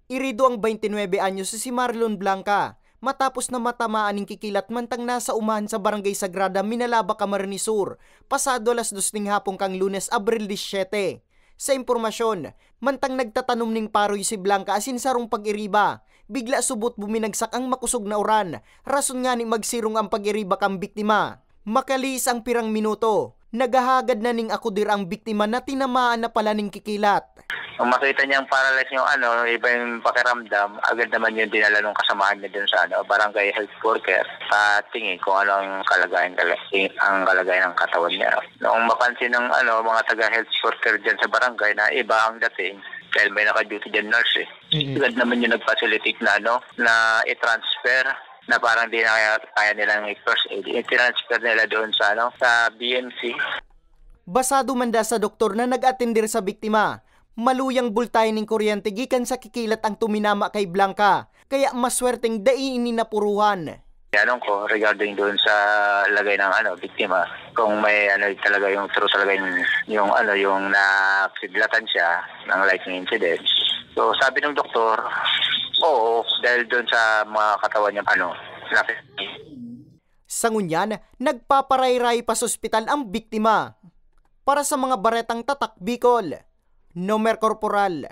Irido ang 29 anyos si Marlon Blanca matapos na matamaan ng kikilat mantang nasa umahan sa Barangay Sagrada, Minalaba, Camarines Sur, pasado alas 2 ng hapon kang Lunes, Abril 17. Sa impormasyon, mantang nagtatanom ning paroy si Blanca asin sarong pag-iriba, bigla subot buminagsak ang makusog na uran, rason nga ni magsirong ang pag-iriba kang biktima. Makalis ang pirang minuto, nagahagad na ning akudir ang biktima na tinamaan na pala ning kikilat. Kung makita niyang paralyzed yung iba yung pakiramdam, agad naman yung dinala nung kasamahan niya dun sa barangay health worker at tingin kung ano ang kalagayan ng katawan niya. Nung mapansin ng mga taga-health worker dyan sa barangay na iba ang dating, dahil may naka-duty dyan nurse agad naman yung nag-facilitate na i-transfer na parang di na kaya nilang i-first aid. I-transfer nila doon sa BMC. Basado man da sa doktor na nag-atender sa biktima, maluyang bultay ng kuryente gikan sa kikilat ang tuminama kay Blanca, kaya maswerteng dainin na puruhan. Tanong ko regarding doon sa lagay ng biktima, kung may talaga yung true talaga yung nakidlatan siya ng lightning incident. So sabi ng doktor, oo, dahil doon sa mga katawan niya Sa ngunyan, nagpaparayray pa sa ospital ang biktima. Para sa mga baretang tatak Bicol, Nomer Corporal